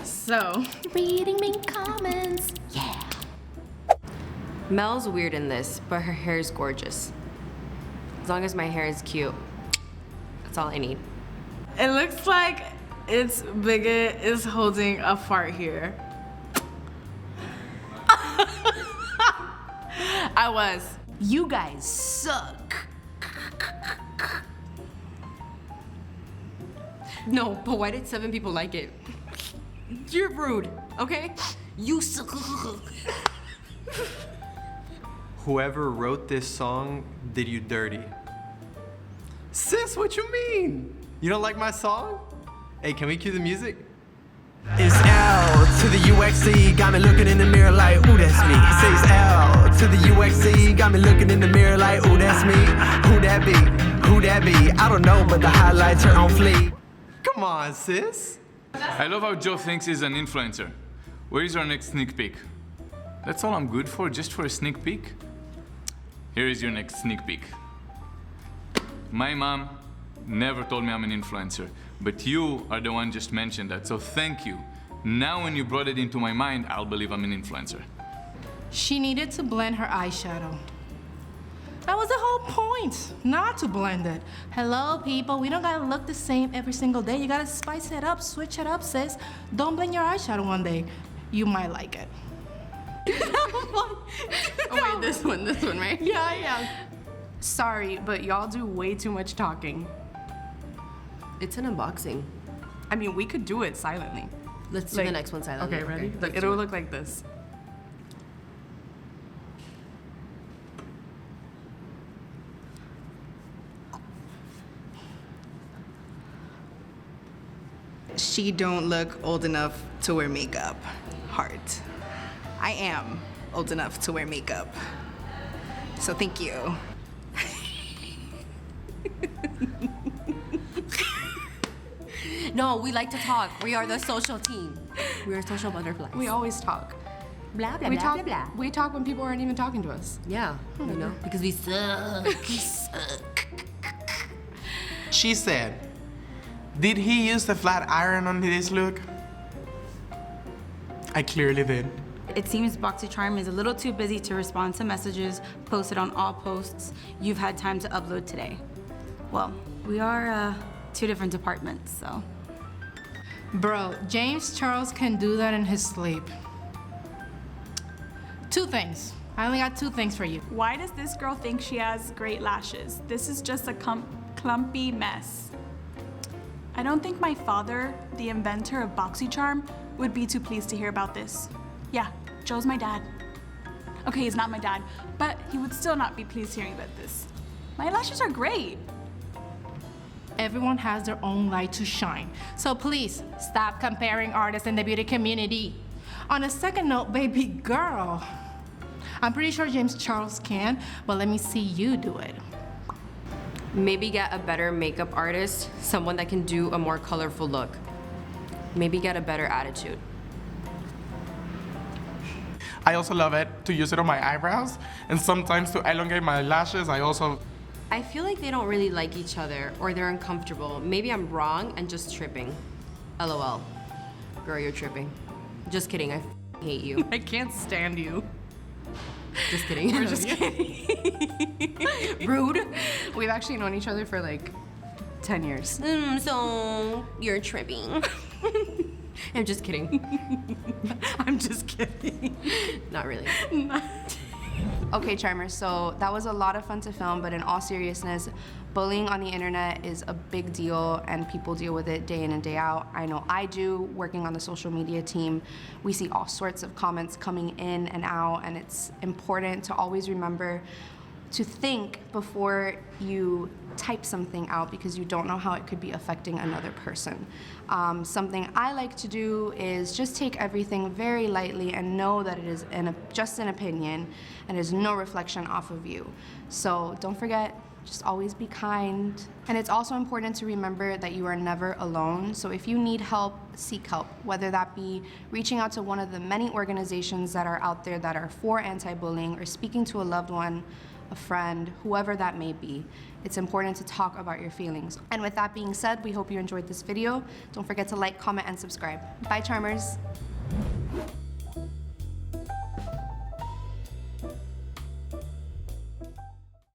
So, reading main comments. Yeah. Mel's weird in this, but her hair is gorgeous. As long as my hair is cute, that's all I need. It looks like its bigot is holding a fart here. I was. You guys suck. No, but why did 7 people like it? You're rude, okay? You suck. Whoever wrote this song did you dirty. Sis, what you mean? You don't like my song? Hey, can we cue the music? It's L to the UXC, got me looking in the mirror like, ooh, that's me. Says L to the UXC, got me looking in the mirror like, ooh, that's me. Who that be? Who that be? I don't know, but the highlights are on fleek. Come on, sis. I love how Joe thinks he's an influencer. Where is our next sneak peek? That's all I'm good for, just for a sneak peek? Here is your next sneak peek. My mom never told me I'm an influencer, but you are the one just mentioned that, so thank you. Now when you brought it into my mind, I'll believe I'm an influencer. She needed to blend her eyeshadow. That was the whole point, not to blend it. Hello, people, we don't gotta look the same every single day. You gotta spice it up, switch it up, sis. Don't blend your eyeshadow one day. You might like it. Oh wait, this one, right? Yeah. Sorry, but y'all do way too much talking. It's an unboxing. I mean, we could do it silently. Let's do the next one silently. Okay, ready? Let's It'll do it. look like this. She don't look old enough to wear makeup. Heart. I am old enough to wear makeup. So thank you. No, we like to talk. We are the social team. We are social butterflies. We always talk. Blah, blah, We blah, talk. blah, blah. We talk when people aren't even talking to us. Yeah, you know, because we suck. We suck. She said, did he use the flat iron on this look? I clearly did. It seems Boxycharm is a little too busy to respond to messages posted on all posts you've had time to upload today. Well, we are two different departments, so. Bro, James Charles can do that in his sleep. 2 things. I only got 2 things for you. Why does this girl think she has great lashes? This is just a clumpy mess. I don't think my father, the inventor of Boxycharm, would be too pleased to hear about this. Yeah, Joe's my dad. Okay, he's not my dad, but he would still not be pleased hearing about this. My lashes are great. Everyone has their own light to shine. So please, stop comparing artists in the beauty community. On a second note, baby girl, I'm pretty sure James Charles can, but let me see you do it. Maybe get a better makeup artist, someone that can do a more colorful look. Maybe get a better attitude. I also love it to use it on my eyebrows, and sometimes to elongate my lashes, I feel like they don't really like each other, or they're uncomfortable. Maybe I'm wrong and just tripping. LOL. Girl, you're tripping. Just kidding, I hate you. I can't stand you. Just kidding. We're just kidding. Rude. We've actually known each other for like 10 years. So, you're tripping. I'm just kidding. I'm just kidding. Not really. Okay, Charmers, so that was a lot of fun to film, but in all seriousness, bullying on the internet is a big deal and people deal with it day in and day out. I know I do, working on the social media team. We see all sorts of comments coming in and out, and it's important to always remember to think before you type something out because you don't know how it could be affecting another person. Something I like to do is just take everything very lightly and know that it is just an opinion and is no reflection off of you. So don't forget, just always be kind. And it's also important to remember that you are never alone. So if you need help, seek help, whether that be reaching out to one of the many organizations that are out there that are for anti-bullying or speaking to a loved one. a friend, whoever that may be. It's important to talk about your feelings. And with that being said, we hope you enjoyed this video. Don't forget to like, comment, and subscribe. Bye, Charmers.